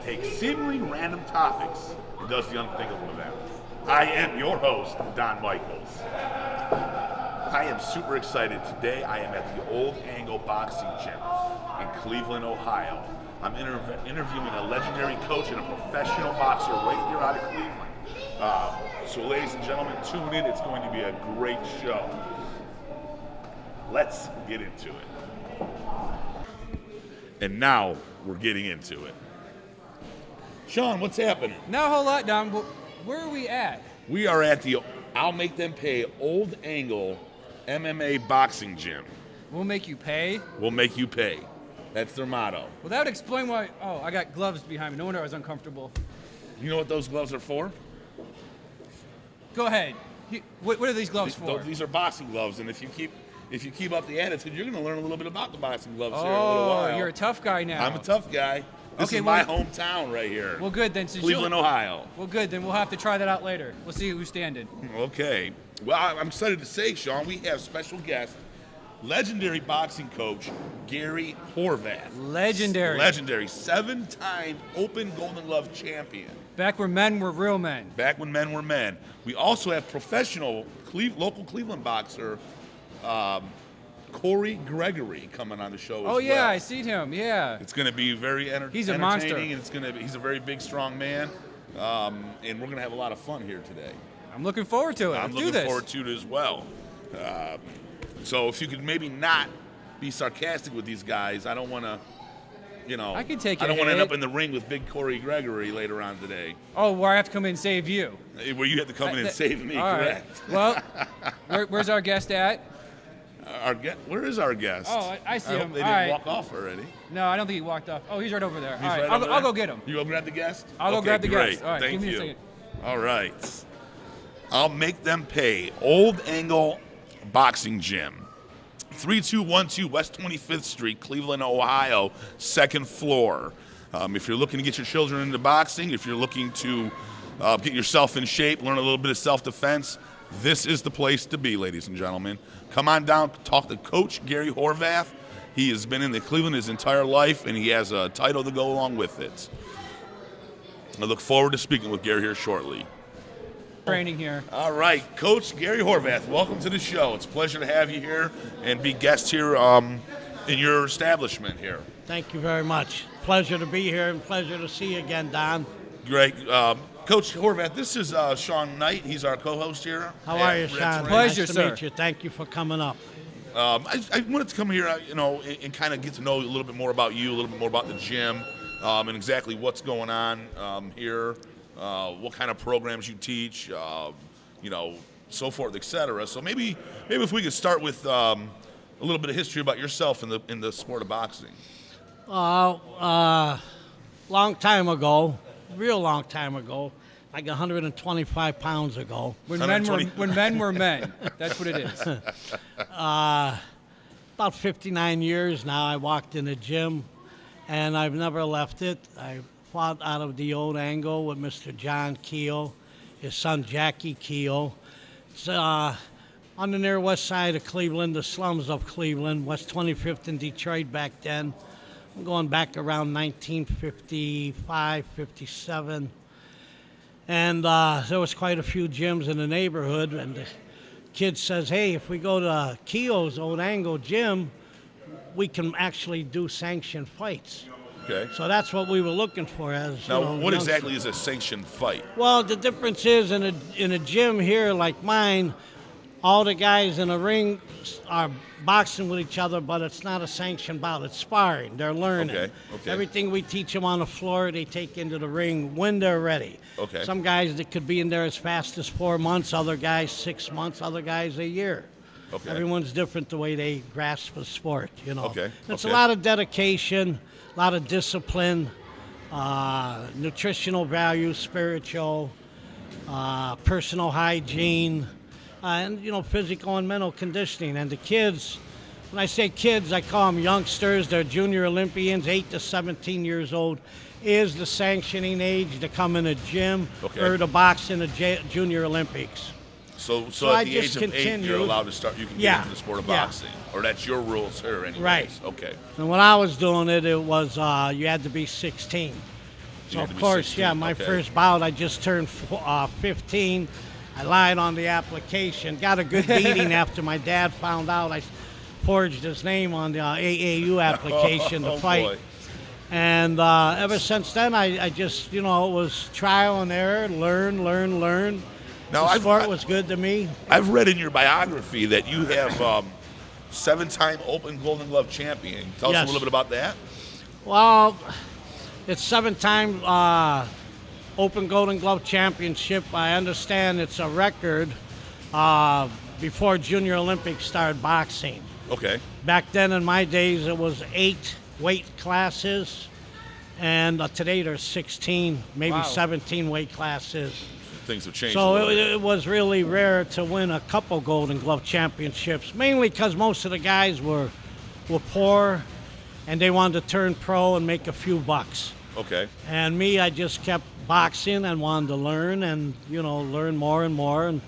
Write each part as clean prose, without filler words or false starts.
takes seemingly random topics and does the unthinkable with them. I am your host, Don Michaels. I am super excited. Today I am at the Old Angle Boxing Gym in Cleveland, Ohio. I'm interviewing a legendary coach and a professional boxer right here out of Cleveland. So ladies and gentlemen, tune in. It's going to be a great show. Let's get into it. And now we're getting into it. Sean, what's happening? Not a whole lot, Don. Where are we at? We are at the I'll Make Them Pay Old Angle MMA Boxing Gym. We'll make you pay? We'll make you pay. That's their motto. Well, that would explain why. Oh, I got gloves behind me. No wonder I was uncomfortable. You know what those gloves are for? Go ahead. What are these gloves for? These are boxing gloves, and if you keep up the attitude, you're going to learn a little bit about the boxing gloves here in a little while. Oh, you're a tough guy now. I'm a tough guy. This is my hometown right here. Well, good then. Cleveland, Ohio. Well, good then. We'll have to try that out later. We'll see who's standing. Okay. Well, I'm excited to say, Sean, we have special guest, legendary boxing coach Gary Horvath. Legendary. 7-time Open Golden Glove champion. Back when men were real men. Back when men were men. We also have professional local Cleveland boxer Corey Gregory coming on the show as well. Oh, yeah, I seen him, yeah. It's going to be very entertaining. He's a monster. And he's a very big, strong man. And we're going to have a lot of fun here today. I'm looking forward to it. I'm looking forward to it as well. So if you could maybe not be sarcastic with these guys, I don't want to, I can take it. I don't want to end up in the ring with big Corey Gregory later on today. Oh, where I have to come in and save you. Where you have to come in and save me, all correct. Right. Well, where's our guest at? Where is our guest? Oh, I see him. They didn't walk off already. No, I don't think he walked off. Oh, he's right over there. He's all right, right I'll go get him. You go grab the guest? I'll go grab the guest. All right, Thank give me you. a second. All right. I'll Make Them Pay. Old Angle Boxing Gym. 3212 West 25th Street, Cleveland, Ohio, second floor. If you're looking to get your children into boxing, if you're looking to get yourself in shape, learn a little bit of self-defense, this is the place to be, ladies and gentlemen. Come on down, talk to Coach Gary Horvath. He has been in the Cleveland his entire life, and he has a title to go along with it. I look forward to speaking with Gary here shortly. Training here. All right, Coach Gary Horvath, welcome to the show. It's a pleasure to have you here and be guest here in your establishment here. Thank you very much. Pleasure to be here and pleasure to see you again, Don. Great. Coach Horvath, this is Sean Knight. He's our co-host here. How are you, Sean? Pleasure, nice sir. to meet you. Thank you for coming up. I wanted to come here, and kind of get to know a little bit more about you, a little bit more about the gym, and exactly what's going on here, what kind of programs you teach, so forth, etc. So maybe if we could start with a little bit of history about yourself in the sport of boxing. Long time ago, real long time ago, like 125 pounds ago. When men were men. That's what it is. About 59 years now, I walked in the gym, and I've never left it. I fought out of the Old Angle with Mr. John Keogh, his son Jackie Keogh. It's on the near west side of Cleveland, the slums of Cleveland, West 25th in Detroit back then. I'm going back around 1955, 57. And there was quite a few gyms in the neighborhood, and the kid says, hey, if we go to Keogh's Old Angle gym, we can actually do sanctioned fights. Okay. So that's what we were looking for. What exactly is a sanctioned fight? Well, the difference is in a gym here like mine, all the guys in the ring are boxing with each other, but it's not a sanctioned bout. It's sparring. They're learning. Okay. Everything we teach them on the floor, they take into the ring when they're ready. Okay. Some guys that could be in there as fast as 4 months, other guys 6 months, other guys a year. Okay. Everyone's different the way they grasp the sport, Okay. It's a lot of dedication, a lot of discipline, nutritional value, spiritual, personal hygiene, and, physical and mental conditioning. And the kids, when I say kids, I call them youngsters. They're junior Olympians, 8 to 17 years old is the sanctioning age to come in a gym or to box in the Junior Olympics. So at the age of 8, you're allowed to start, you can get into the sport of boxing. Or that's your rules here anyways. Right. Okay. And when I was doing it, it was you had to be 16. You had to Of be course, 16. yeah. My Okay. first bout, I just turned 15. I lied on the application. Got a good beating after my dad found out I forged his name on the AAU application to fight. Boy. And ever since then, I just, it was trial and error, learn. Now, The sport was good to me. I've read in your biography that you have 7-time Open Golden Glove champion. Tell us a Yes. little bit about that. Well, it's 7-time Open Golden Glove Championship. I understand it's a record before Junior Olympics started boxing. Okay. Back then, in my days, it was 8 weight classes, and today there's 16, maybe Wow. 17 weight classes. Things have changed. So a little bit. it was really rare to win a couple Golden Glove championships, mainly because most of the guys were poor, and they wanted to turn pro and make a few bucks. Okay. And me, I just kept boxing and wanted to learn and, learn more and more. And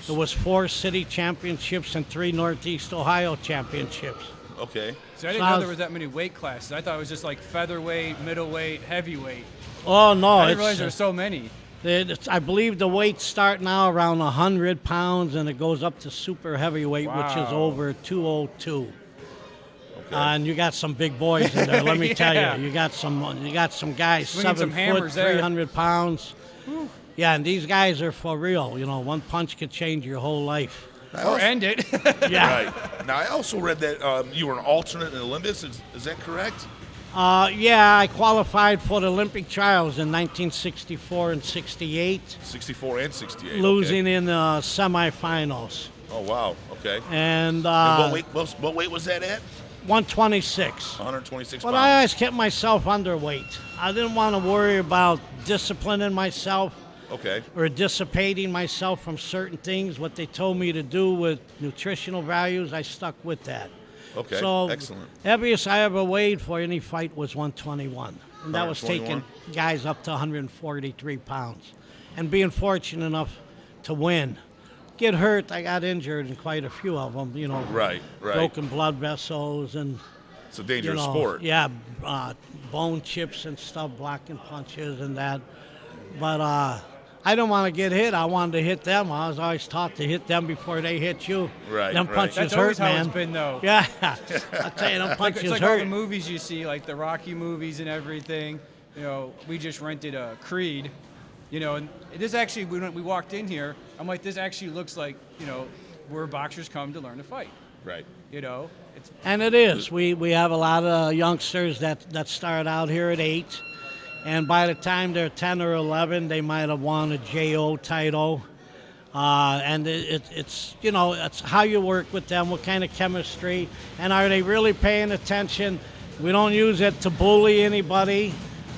there was 4 city championships and 3 Northeast Ohio championships. Okay. So I didn't know there was that many weight classes. I thought it was just like featherweight, middleweight, heavyweight. Oh, no. I didn't realize there were so many. I believe the weights start now around 100 pounds, and it goes up to super heavyweight, which is Wow. over 202. Okay. And you got some big boys in there. Let me tell Yeah. you, you got some guys Swinging 7 some foot, hammers there. 300 pounds. Yeah, and these guys are for real. One punch could change your whole life. Or end it. Yeah. Right. Now, I also read that you were an alternate in the Olympics. Is that correct? Yeah, I qualified for the Olympic trials in 1964 and 68, 64 and 68. okay. losing in the semifinals. Oh, wow. Okay. And And what weight was that at? 126. 126 But pounds. I always kept myself underweight. I didn't want to worry about disciplining myself Okay. or dissipating myself from certain things. What they told me to do with nutritional values, I stuck with that. Okay. So Excellent. heaviest I ever weighed for any fight was 121. And that was 121? taking guys up to 143 pounds. And being fortunate enough to win. Get hurt, I got injured in quite a few of them, Right. broken blood vessels and It's a dangerous sport. yeah, bone chips and stuff, blocking punches and that. But I don't want to get hit. I wanted to hit them. I was always taught to hit them before they hit you. Right, Them right. punches That's hurt, always how man. it's been, though. Yeah, I tell you, them punches It's like all hurt. the movies you see, like the Rocky movies and everything. We just rented a Creed. And this actually, when we walked in here, I'm like, this actually looks like, where boxers come to learn to fight. Right. It's And it is. We have a lot of youngsters that start out here at 8, and by the time they're 10 or 11, they might have won a JO title. And it's it's how you work with them, what kind of chemistry, and are they really paying attention? We don't use it to bully anybody.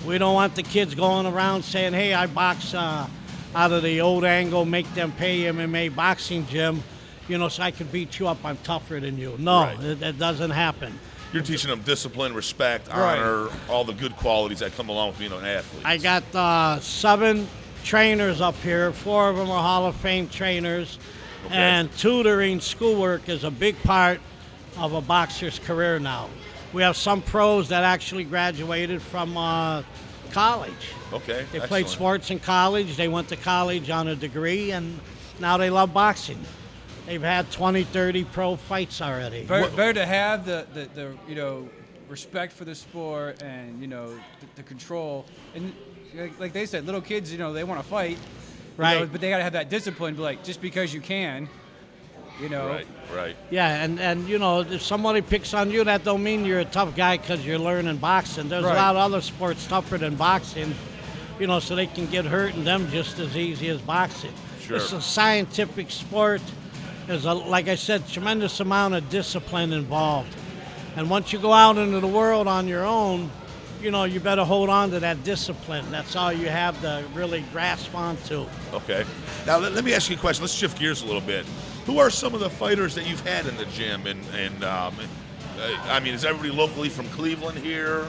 We don't want the kids going around saying, "Hey, I box out of the old angle, make them pay MMA boxing gym, so I can beat you up. I'm tougher than you." No, Right. that doesn't happen. You're teaching them discipline, respect, Right. honor, all the good qualities that come along with being an athlete. I got 7 trainers up here. 4 of them are Hall of Fame trainers. Okay. And tutoring schoolwork is a big part of a boxer's career now. We have some pros that actually graduated from college. Okay. They played excellent. sports in college. They went to college on a degree, and now they love boxing. They've had 20, 30 pro fights already. better to have the respect for the sport and the control. And like they said, little kids, they want to fight, Right. but they got to have that discipline. But like, just because you can, Right. Yeah, and if somebody picks on you, that don't mean you're a tough guy because you're learning boxing. There's Right. a lot of other sports tougher than boxing, so they can get hurt in them just as easy as boxing. Sure. It's a scientific sport. There's, like I said, tremendous amount of discipline involved. And once you go out into the world on your own, you better hold on to that discipline. That's all you have to really grasp onto. Okay. Now, let me ask you a question. Let's shift gears a little bit. Who are some of the fighters that you've had in the gym? Is everybody locally from Cleveland here?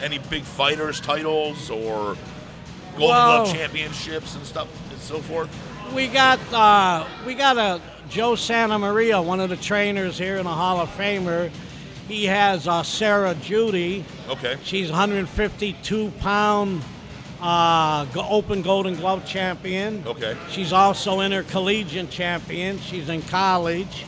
Any big fighters, titles, or Golden Glove championships and stuff and so forth? We got a Joe Santa Maria, one of the trainers here in the Hall of Famer. He has Sarah Judy. Okay. She's 152-pound Open Golden Glove champion. Okay. She's also intercollegiate champion. She's in college.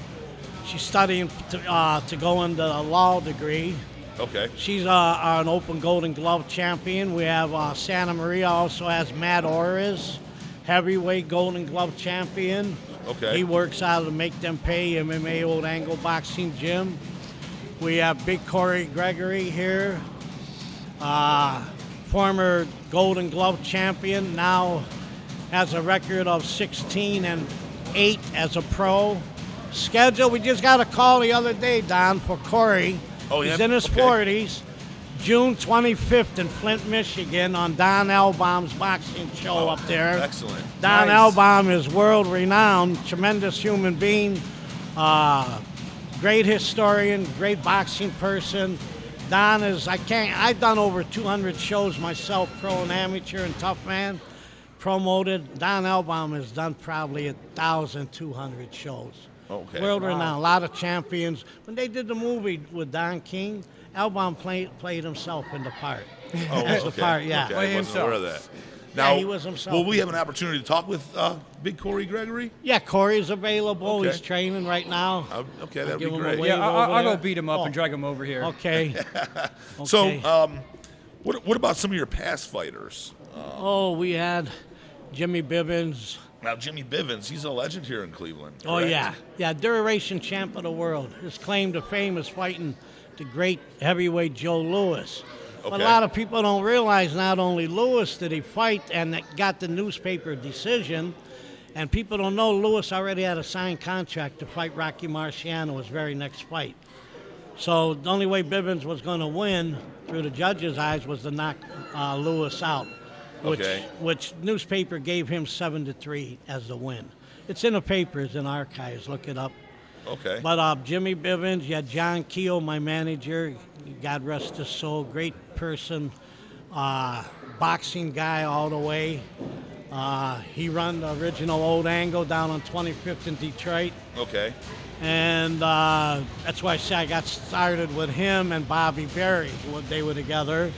She's studying to go into a law degree. Okay. She's an Open Golden Glove champion. We have Santa Maria also has Matt Orris, heavyweight Golden Glove champion. Okay. He works out of the Make Them Pay MMA Old Angle Boxing Gym. We have Big Corey Gregory here, former Golden Glove champion, now has a record of 16-8 as a pro. Schedule, we just got a call the other day, Don, for Corey. Oh, yeah? He's in his 40s. June 25th in Flint, Michigan on Don Elbaum's boxing show up there. Excellent. Don Nice. Elbaum is world-renowned, tremendous human being, great historian, great boxing person. Don is, I've done over 200 shows myself, pro and amateur and tough man, promoted. Don Elbaum has done probably 1,200 shows. Okay. World-renowned, a lot of champions. When they did the movie with Don King, Elbaum played himself in the part. Oh, As okay. the part, yeah. Okay. Play I wasn't himself. aware of that. Yeah, Now, he was himself. will we have an opportunity to talk with Big Corey Gregory? Yeah, Corey's available. Okay. He's training right now. Okay, that'd give be him a great. wave. Yeah, over I'll go there. beat him up Oh. and drag him over here. Okay. So, Okay. what about some of your past fighters? We had Jimmy Bibbins. Now, Jimmy Bivens, he's a legend here in Cleveland. Oh, correct? yeah. Yeah, duration champ of the world. His claim to fame is fighting the great heavyweight Joe Louis. But Okay. a lot of people don't realize not only Louis did he fight and that got the newspaper decision, and people don't know Louis already had a signed contract to fight Rocky Marciano his very next fight. So the only way Bivens was going to win through the judge's eyes was to knock Louis out, which newspaper gave him 7-3 as the win. It's in the papers and archives. Look it up. Okay. But Jimmy Bivens, you had John Keogh, my manager. God rest his soul. Great person. Boxing guy all the way. He run the original Old Angle down on 25th in Detroit. Okay. And that's why I say I got started with him and Bobby Berry. They were together.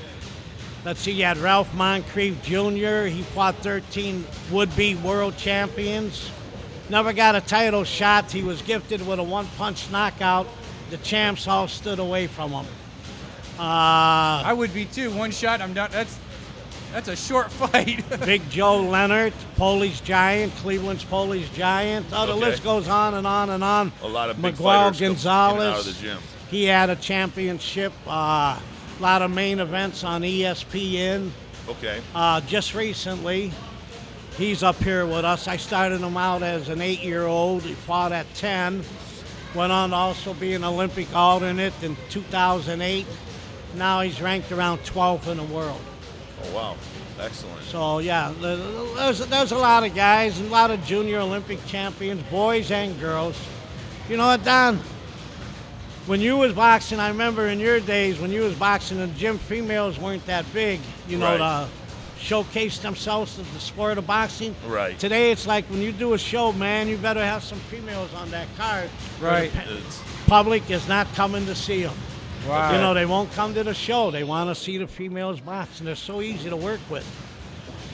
Let's see, you had Ralph Moncrief Jr. He fought 13 would-be world champions. Never got a title shot. He was gifted with a one-punch knockout. The champs all stood away from him. I would be too. One shot, I'm done. That's a short fight. Big Joe Leonard, Polish Giant, Cleveland's Polish Giant. The list goes on and on and on. A lot of big Miguel fighters come in and Gonzalez. out of the gym. He had a championship. A lot of main events on ESPN. Okay. Just recently, he's up here with us. I started him out as an 8-year-old. He fought at 10. Went on to also be an Olympic alternate in 2008. Now he's ranked around 12th in the world. Oh, wow. Excellent. So, yeah, there's a lot of guys, a lot of junior Olympic champions, boys and girls. You know what, Don? When you was boxing, I remember in your days when you was boxing in the gym, females weren't that big, you know, to showcase themselves to the sport of boxing. Right. Today, it's like when you do a show, man, you better have some females on that card. Right. The public is not coming to see them. Wow. You know, they won't come to the show. They want to see the females box, and they're so easy to work with.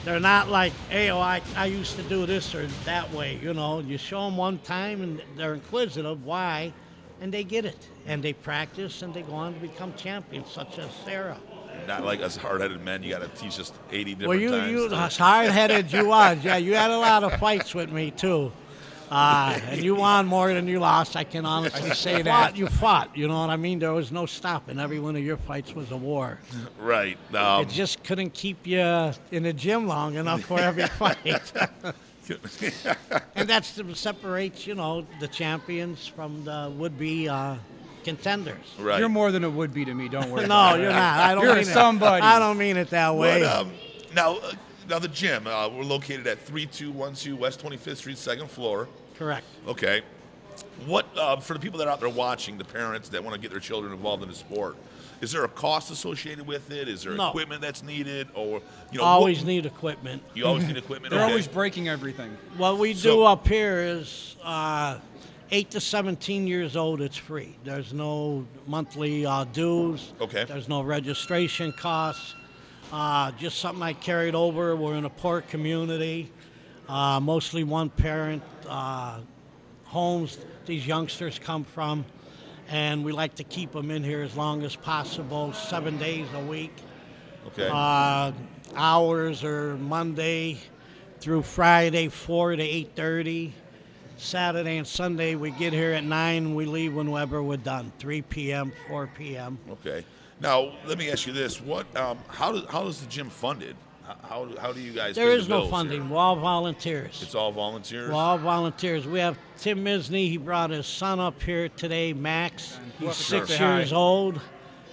They're not like, hey, I used to do this or that way. You know, you show them one time, and they're inquisitive. Why? And they get it. And they practice, and they go on to become champions, such as Sarah. Not like us hard-headed men. You got to teach us 80 different Well, you times. as hard-headed you was. Yeah, you had a lot of fights with me, too. And you won more than you lost, I can honestly say that. You fought, you know what I mean? There was no stopping. Every one of your fights was a war. Right. It just couldn't keep you in the gym long enough for every fight. And that's what separates, you know, the champions from the would-be contenders. Right. You're more than a would-be to me. Don't worry. No, about you're it. not. I don't You're mean somebody. it. I don't mean it that way. But, now the gym, we're located at 3212 West 25th Street, second floor. Correct. Okay. What for the people that are out there watching, the parents that want to get their children involved in the sport, is there a cost associated with it? Is there No. equipment that's needed, or you know, Always need equipment. you always need equipment? They're Okay. always breaking everything. What we So- do up here is 8 to 17 years old, it's free. There's no monthly dues. Okay. There's no registration costs. Just something I carried over. We're in a poor community, mostly one-parent homes these youngsters come from, and we like to keep them in here as long as possible, 7 days a week. Okay. Hours are Monday through Friday, 4 to 8:30. Saturday and Sunday, we get here at 9. We leave whenever we're done, 3 p.m., 4 p.m. Okay. Now, let me ask you this: What? How is the gym funded? How do you guys? There pay is the no bills funding. here? We're all volunteers. It's all volunteers. We're all volunteers. We have Tim Misny. He brought his son up here today, Max. He's Sure. 6 years old.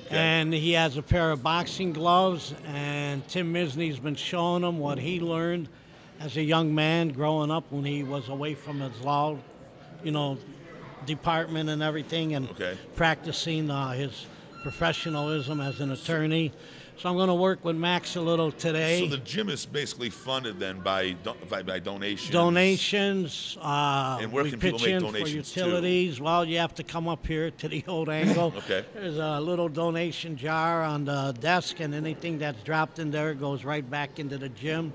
Okay. And he has a pair of boxing gloves, and Tim Misny's been showing him what he learned as a young man growing up when he was away from his law, department and everything, and Okay. practicing his professionalism as an attorney. So I'm going to work with Max a little today. So the gym is basically funded then by donations. Donations. And where we can people pitch make in donations for utilities. Well, you have to come up here to the old angle. Okay. There's a little donation jar on the desk, and anything that's dropped in there goes right back into the gym.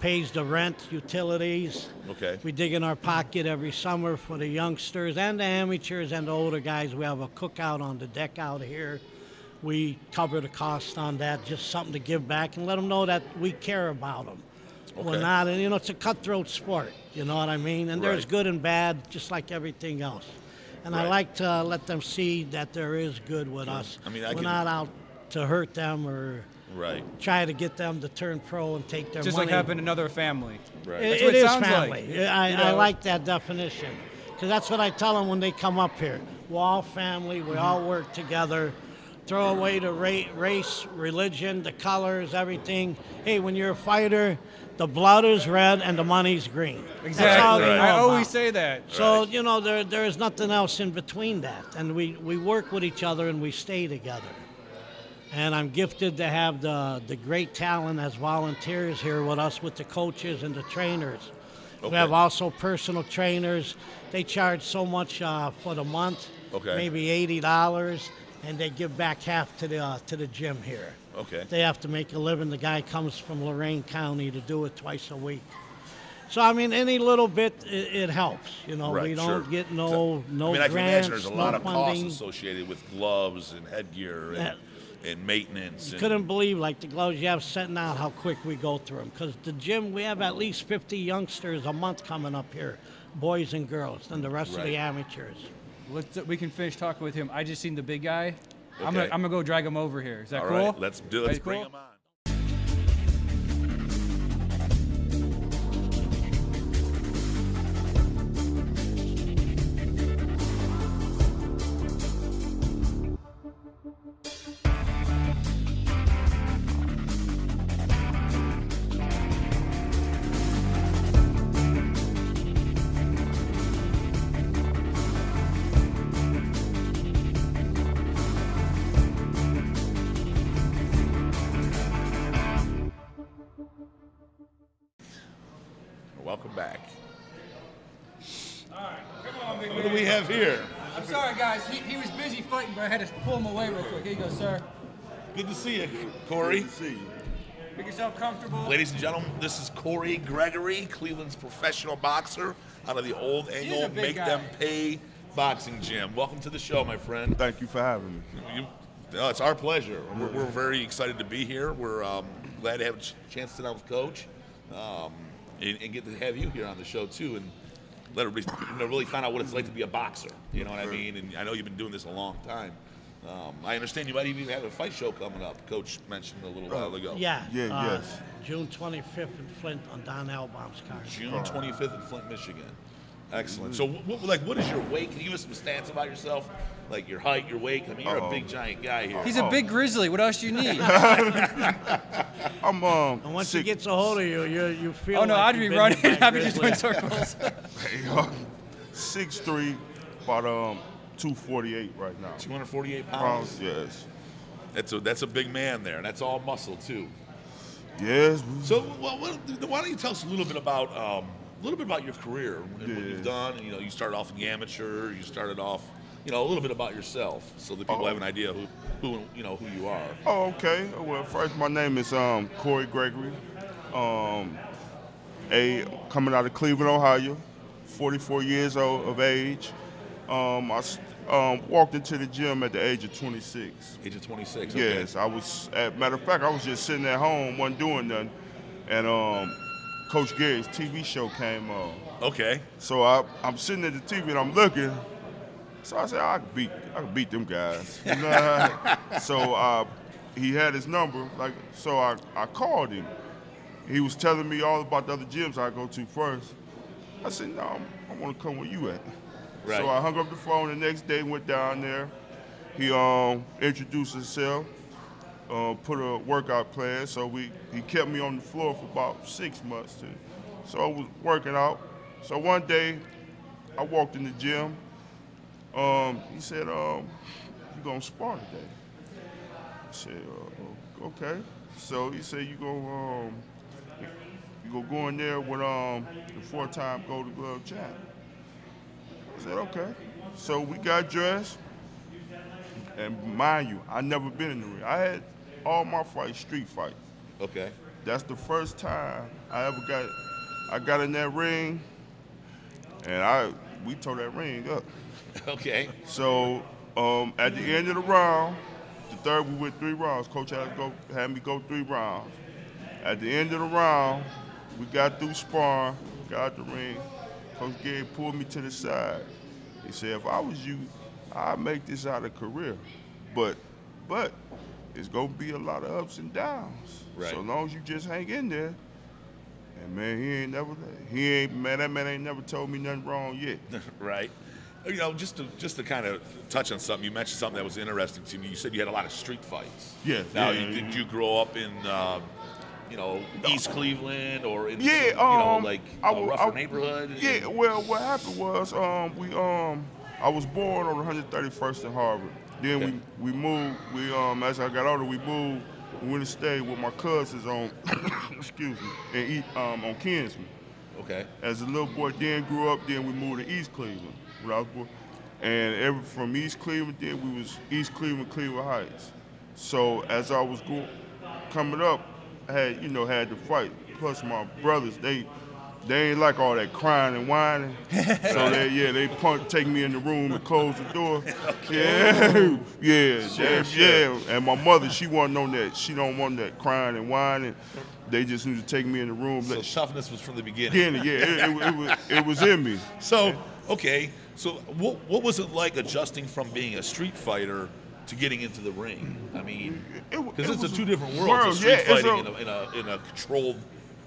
Pays the rent, utilities. Okay. We dig in our pocket every summer for the youngsters and the amateurs and the older guys. We have a cookout on the deck out here. We cover the cost on that, just something to give back and let them know that we care about them. Okay. We're not, and it's a cutthroat sport, you know what I mean? And there's Right. good and bad, just like everything else. And I Right. like to let them see that there is good with us. I mean, We're not out to hurt them or Right. try to get them to turn pro and take their Just money. like having another family. Right. That's It what it is sounds family. like. I like that definition because that's what I tell them when they come up here. We're all family. We all work together. Throw away the race, religion, the colors, everything. Hey, when you're a fighter, the blood is red and the money's green. Exactly. That's all they know I about. always say that. So, there is nothing else in between that. And we work with each other and we stay together. And I'm gifted to have the great talent as volunteers here with us, with the coaches and the trainers. We Okay. have also personal trainers. They charge so much for the month, Okay. maybe $80, and they give back half to the gym here. Okay. They have to make a living. The guy comes from Lorain County to do it twice a week. So, I mean, any little bit, it helps. Right, We don't sure. get no I mean, I can grants, imagine there's a lot no of funding. costs associated with gloves and headgear and maintenance. And, Couldn't believe, like, the gloves you have setting out, how quick we go through them. Because the gym, we have at least 50 youngsters a month coming up here, boys and girls, and the rest of Right. the amateurs. We can finish talking with him. I just seen the big guy. I'm Okay. gonna go drag him over here. Is that all cool? right, let's bring cool? them on. Welcome back. All right, come on, big What do we have here? I'm sorry, guys. He was busy fighting, but I had to pull him away real quick. Here you go, sir. Good to see you, Corey. Make yourself comfortable. Ladies and gentlemen, this is Corey Gregory, Cleveland's professional boxer out of the Old is Angle a big Make guy. Them Pay boxing gym. Welcome to the show, my friend. Thank you for having me. It's our pleasure. We're very excited to be here. We're glad to have a chance to sit down with Coach and get to have you here on the show, too, and let everybody really find out what it's like to be a boxer. You know what I mean? And I know you've been doing this a long time. I understand you might even have a fight show coming up. Coach mentioned a little while ago. Yeah. Yes. June 25th in Flint on Don Albaum's card. June 25th in Flint, Michigan. Excellent. So, what is your weight? Can you give us some stats about yourself? Like your height, your weight? I mean, you're a big, giant guy here. He's a big grizzly. What else do you need? I'm And once he gets a hold of you, you feel Oh no, like I'd you've be been running. hit by I'd be just doing grizzly. circles. 6'3", about 248 right now. 248 pounds. Yes. That's a big man there, and that's all muscle too. Yes. So, why don't you tell us a little bit about your career and what Yeah. you've done? You started off in the amateur. You started off a little bit about yourself, so that people have an idea who you are. Oh, okay. Well, first, my name is Corey Gregory. Coming out of Cleveland, Ohio, 44 years old of age. I walked into the gym at the age of 26. Age of 26. Okay. Yes, I was. Matter of fact, I was just sitting at home, wasn't doing nothing, and Coach Gary's TV show came on. Okay. So I'm sitting at the TV and I'm looking. So I said, I could beat them guys. You know? So he had his number, so I called him. He was telling me all about the other gyms I go to first. I said, no, I want to come where you at. Right. So I hung up the phone the next day, went down there. He introduced himself, put a workout plan. So he kept me on the floor for about 6 months. So I was working out. So one day, I walked in the gym. He said, you gonna spar today? I said, okay. So he said, you gonna go in there with the 4-time Golden Glove champ. I said, okay. So we got dressed, and mind you, I never been in the ring. I had all my fights street fights. Okay. That's the first time I got in that ring, and we tore that ring up. Okay. So at the end of the round, the third, we went 3 rounds. Coach had me go 3 rounds. At the end of the round, we got through sparring, got out the ring. Coach Gary pulled me to the side. He said, if I was you, I'd make this out a career. But it's gonna be a lot of ups and downs. Right. So long as you just hang in there. And man, that man ain't never told me nothing wrong yet. Right. Just to kind of touch on something, you mentioned something that was interesting to me. You said you had a lot of street fights. Yeah. Now, yeah, did you grow up in, East Cleveland or in, a rougher neighborhood? Yeah. Well, what happened was I was born on 131st in Harvard. Then Okay. we moved. As I got older, we moved. We went to stay with my cousins on, excuse me, on Kinsman. Okay. As a little boy, then grew up. Then we moved to East Cleveland when I was born. And from East Cleveland, then we was East Cleveland, Cleveland Heights. So as I was coming up, I had to fight. Plus my brothers, they ain't like all that crying and whining. So they take me in the room and close the door. Yeah. And my mother, she wasn't on that. She don't want that crying and whining. They just need to take me in the room. So toughness was from the beginning. It was in me. So, okay. So what was it like adjusting from being a street fighter to getting into the ring? I mean, because it's a 2 different worlds. Street fighting in a controlled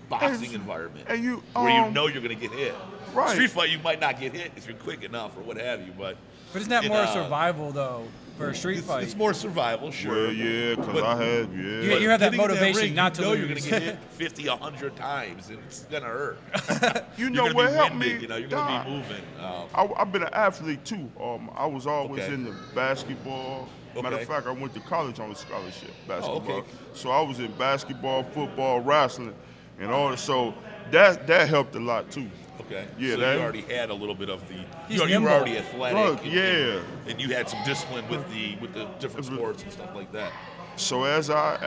boxing environment, and where you're going to get hit. Right. Street fight, you might not get hit if you're quick enough or what have you, but isn't that more survival though for a street fight? It's more survival, sure. Well, yeah, because I had, You have that motivation not to lose. You're going to get hit 50, 100 times, and it's going to hurt. You know what helped me? You're going to be moving. I've been an athlete too. I was always into basketball. Matter of fact, I went to college on a scholarship, basketball. Oh, okay. So I was in basketball, football, wrestling, and all that. So that helped a lot too. Okay. Yeah, so you already had a little bit of the. You were already athletic. Look, and you had some discipline with the different sports and stuff like that. So as I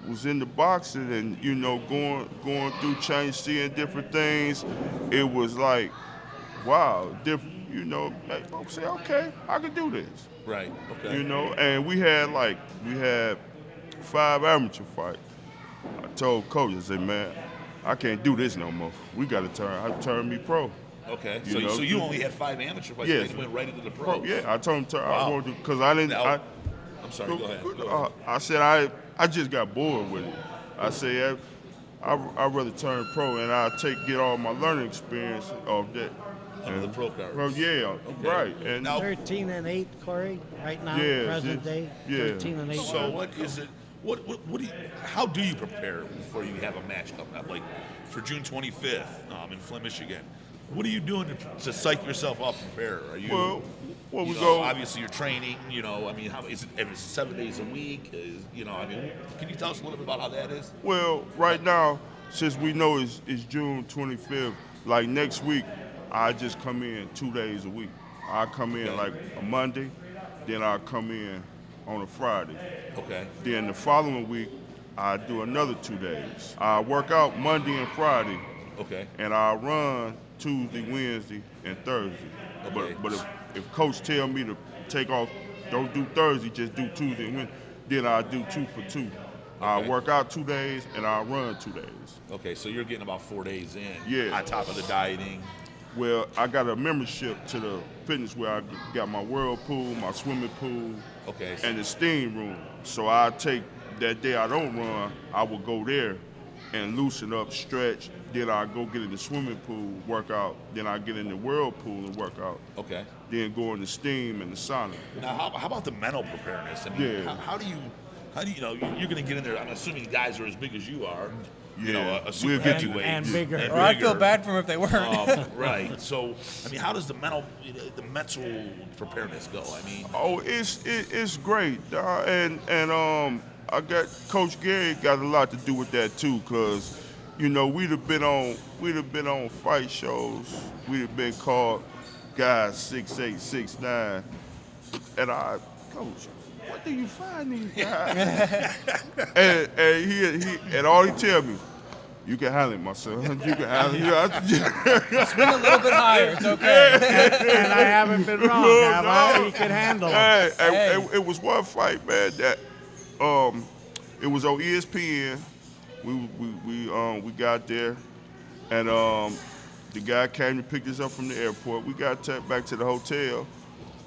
was in the boxing and going through change, seeing different things, it was like, wow, different. Folks say, okay, I can do this. Right. Okay. And we had 5 amateur fights. I told coach, I said, man, I can't do this no more. We got to turn me pro. Okay. So you only had 5 amateur fights. Yes. You went right into the pro. Yeah, I told him Wow. I wanted to, because I didn't. Now, I'm sorry. Go ahead. I said I just got bored with it. I said I'd rather turn pro and get all my learning experience of that. The pro card. Well, yeah, Okay. right. And Now, 13-8, Corey, right now, Yeah, present day. yeah. 13-8. so what is it? What do you? How do you prepare before you have a match coming up? Like for June 25th in Flint, Michigan. What are you doing to psych yourself up and prepare? Are you? Well, we go. Obviously, you're training. I mean, how is it? If it's 7 days a week. Can you tell us a little bit about how that is? Well, right now, since we know it's June 25th, like next week, I just come in 2 days a week. I come in like a Monday, then I come in on a Friday. Okay. Then the following week, I do another 2 days. I work out Monday and Friday, Okay. and I run Tuesday, Wednesday, and Thursday. Okay. But if coach tell me to take off, don't do Thursday, just do Tuesday and Wednesday, then I do 2 for 2. I Okay. work out 2 days and I run 2 days. Okay, so you're getting about 4 days in. Yeah. On top of the dieting. Well, I got a membership to the fitness where I got my whirlpool, my swimming pool, Okay. and the steam room. So I take that day I don't run, I will go there and loosen up, stretch. Then I go get in the swimming pool, work out. Then I get in the whirlpool and work out. Okay. Then go in the steam and the sauna. Now, how about the mental preparedness? I mean, Yeah. how do you, you know, you're going to get in there. I'm assuming the guys are as big as you are. You Yeah. know, a We'll super get you. heavyweight. And bigger. And Or I'd feel bigger. bad for them if they weren't. Right. So, I mean, how does the mental preparedness go? I mean, Oh, it's great, and I got Coach Gary got a lot to do with that too, cause you know we'd have been on fight shows, we'd have been called guys 6'8", 6'9", and Coach, what do you find these guys? and he all he tell me, you can handle it, my son. You can handle it. Swing a little bit higher. It's okay. And I haven't been wrong, have I? He can handle it. Hey. It was one fight, man, that it was on ESPN. We got there, and the guy came and picked us up from the airport. We got back to the hotel.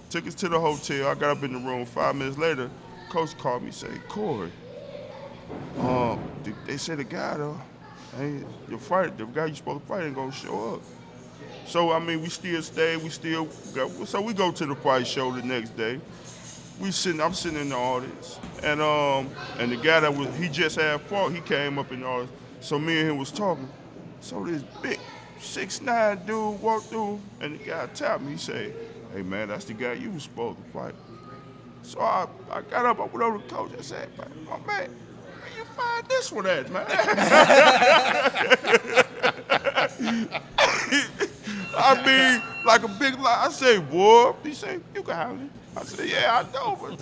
Took us to the hotel. I got up in the room. 5 minutes later, coach called me, say, Corey, they said the guy though, hey, the guy you supposed to fight ain't gonna show up. So I mean, we still stayed. So we go to the fight show the next day. I'm sitting in the audience, and the guy he just had fought. He came up in the audience. So me and him was talking. So this big 6'9" dude walked through, and the guy tapped me. He said, hey man, that's the guy you was supposed to fight. So I got up, I went over to the coach. I said, my man, where you find this one at, man? I mean, like a big lie. I say, boy. He said, you can handle it. I said, yeah, I know, but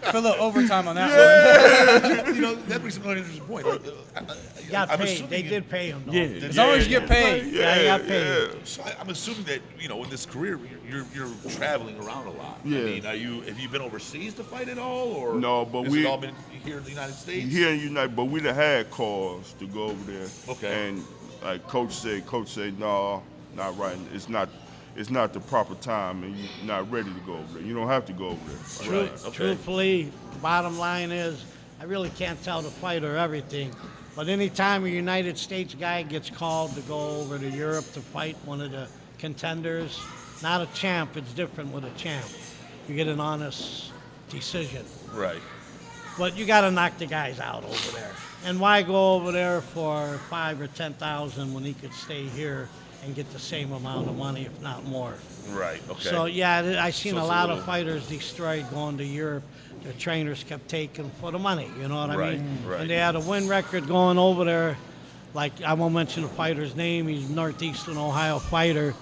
Put a little overtime on that one. you know, that brings up another interesting point. Like, Got I'm paid. assuming They you- did pay him, though. Yeah. As long as you get paid. Yeah, he got paid. So I'm assuming that, you know, in this career, you're traveling around a lot. Yeah. I mean, have you been overseas to fight at all, or No, but has we- it all been here in the United States? here in United, but we done had calls to go over there. Okay. And like coach said, no, not right. It's not the proper time, and you're not ready to go over there. You don't have to go over there. Right. Okay. Truthfully, bottom line is, I really can't tell the fighter everything. But anytime a United States guy gets called to go over to Europe to fight one of the contenders, not a champ, it's different with a champ. You get an honest decision. Right. But you got to knock the guys out over there. And why go over there for $5,000 or $10,000 when he could stay here and get the same amount of money, if not more? Right. Okay. So yeah, I seen So a it's a lot little- of fighters destroyed going to Europe. The trainers kept taking for the money, you know what I Right, mean? right. And they had a win record going over there. Like, I won't mention the fighter's name. He's a Northeastern Ohio fighter.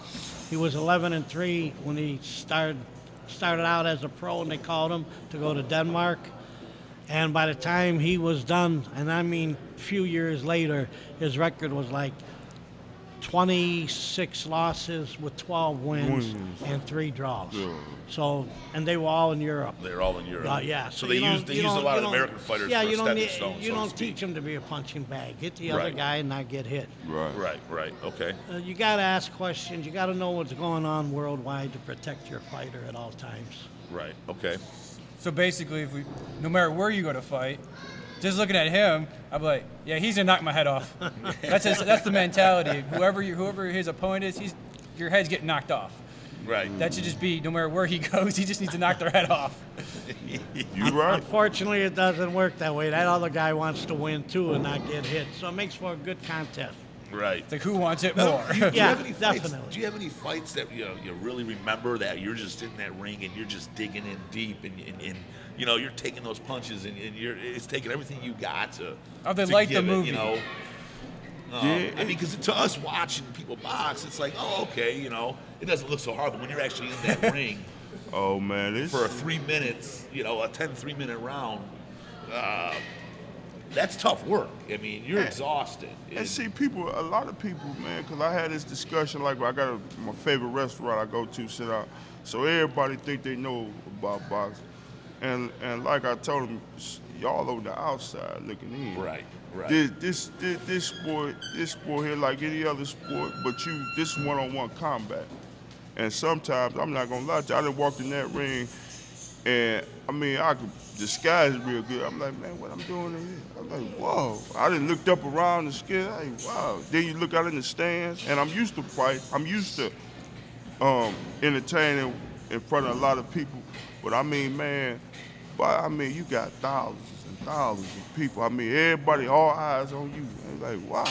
He was 11-3 when he started out as a pro, and they called him to go to Denmark. And by the time he was done, and I mean a few years later, his record was like 26 losses with 12 wins and 3 draws. Yeah. So, and they were all in Europe. They're all in Europe. Yeah. So you they don't- use you a don't- lot you of don't- American fighters Yeah, for you a don't stepping need, stone. you so don't to speak. teach them to be a punching bag. Hit the other Right. guy and not get hit. Right. Right. Okay. You got to ask questions. You got to know what's going on worldwide to protect your fighter at all times. Right. Okay. So basically, no matter where you go to fight, just looking at him, I'm like, yeah, he's gonna knock my head off. That's the mentality. Whoever his opponent is, your head's getting knocked off. Right. That should just be no matter where he goes, he just needs to knock their head off. You right. Unfortunately, it doesn't work that way. That other guy wants to win too and not get hit. So it makes for a good contest. Right. It's like, who wants it Now, more? do you Yeah, have any fights- definitely. Do you have any fights that you really remember that you're just in that ring and you're just digging in deep and you're taking those punches and it's taking everything you got to. Oh, they to like the give it, movie. You know. Yeah. I mean, because to us watching people box, it's like, oh, okay, it doesn't look so hard. But when you're actually in that ring Oh man, it's for 3 minutes, a 10 3-minute round, that's tough work. I mean, you're exhausted. And see, a lot of people, man, because I had this discussion, like I got my favorite restaurant I go to sit out, so everybody think they know about boxing, and like I told them, y'all on the outside looking in. Right. This sport here, like any other sport, but this one-on-one combat, and sometimes I'm not gonna lie to you, I done walked in that ring, and I mean I could disguise it real good. I'm like, man, what I'm doing in here? I'm like, whoa. I done looked up around the skin. Like, wow. Then you look out in the stands, and I'm used to fight. I'm used to entertaining in front of a lot of people. But I mean, man, you got thousands and thousands of people. I mean, everybody, all eyes on you. And like, wow,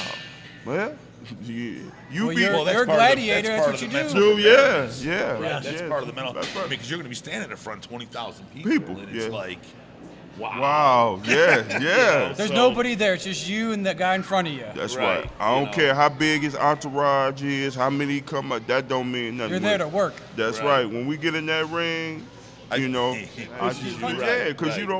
man. Yeah. You're a gladiator. That's what you do. Yeah. That's part of the mental. That's right. Because you're going to be standing in front of 20,000 people, and it's like, wow. Wow. Yeah. There's nobody there. It's just you and that guy in front of you. That's right. I don't care how big his entourage is, how many come up. That don't mean nothing. You're there to work. That's right. When we get in that ring, you don't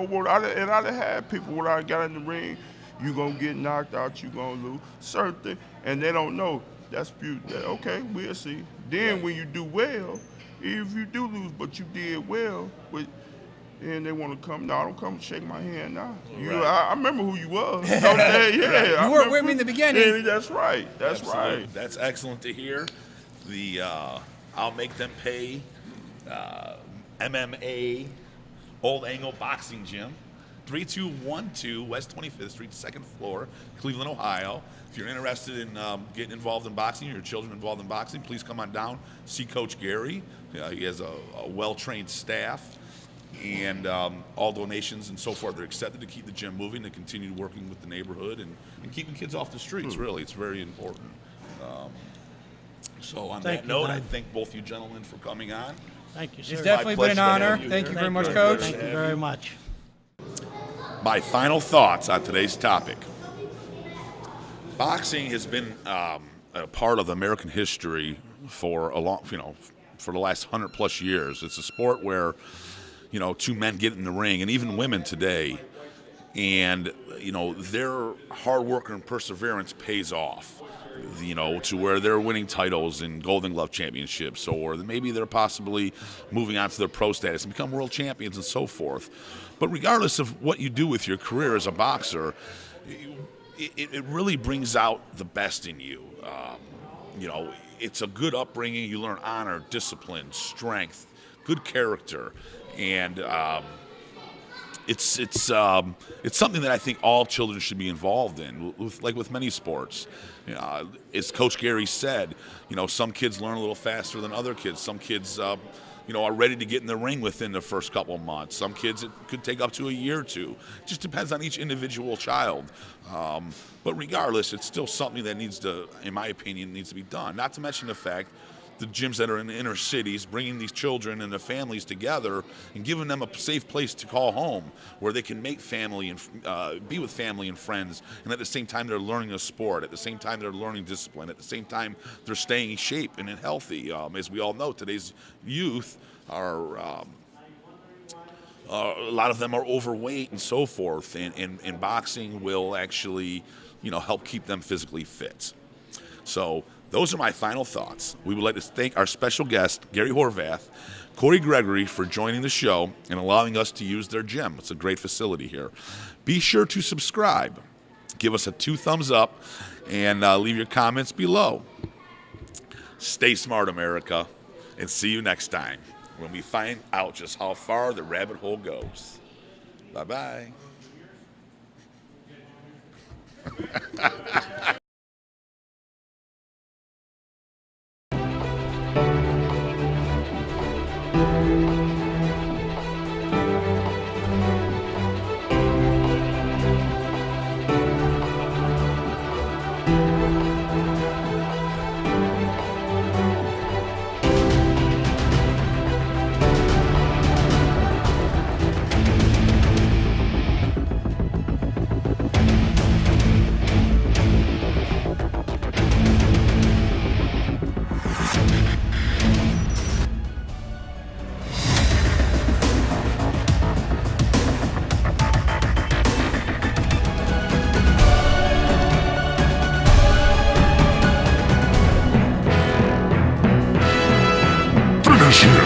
want. And I done had people when I got in the ring. You gonna get knocked out. You gonna lose certain things, and they don't know. That's okay. We'll see. Then when you do well, if you do lose, but you did well, and they want to come. No, don't come shake my hand now. I remember who you was. You were with me in the beginning. Yeah, that's right. That's Absolutely. right. That's excellent to hear. The I'll make them pay. MMA Old Angle Boxing Gym. 3212 West 25th Street, 2nd floor, Cleveland, Ohio. If you're interested in getting involved in boxing, or your children involved in boxing, please come on down, see Coach Gary. He has a well-trained staff, and all donations and so forth are accepted to keep the gym moving, to continue working with the neighborhood and keeping kids off the streets, really. It's very important. So on that note, I thank both you gentlemen for coming on. Thank you, sir. It's definitely been an honor. Thank you very much, Coach. Thank you very much. My final thoughts on today's topic. Boxing has been a part of American history for for the last 100+ years. It's a sport where, two men get in the ring, and even women today, and their hard work and perseverance pays off. To where they're winning titles and Golden Glove championships, or maybe they're possibly moving on to their pro status and become world champions and so forth. But regardless of what you do with your career as a boxer, it really brings out the best in you. It's a good upbringing. You learn honor, discipline, strength, good character, and it's something that I think all children should be involved in, with many sports. As Coach Gary said, some kids learn a little faster than other kids. Some kids, are ready to get in the ring within the first couple of months. Some kids, it could take up to a year or two. It just depends on each individual child. But regardless, it's still something that in my opinion, needs to be done. Not to mention the fact the gyms that are in the inner cities, bringing these children and their families together and giving them a safe place to call home, where they can make family and be with family and friends, and at the same time they're learning a sport, at the same time they're learning discipline, at the same time they're staying in shape and healthy. As we all know, today's youth are a lot of them are overweight and so forth, and boxing will actually help keep them physically fit. So those are my final thoughts. We would like to thank our special guest, Gary Horvath, Corey Gregory, for joining the show and allowing us to use their gym. It's a great facility here. Be sure to subscribe. Give us a 2 thumbs up and leave your comments below. Stay smart, America, and see you next time when we find out just how far the rabbit hole goes. Bye-bye. Finish him.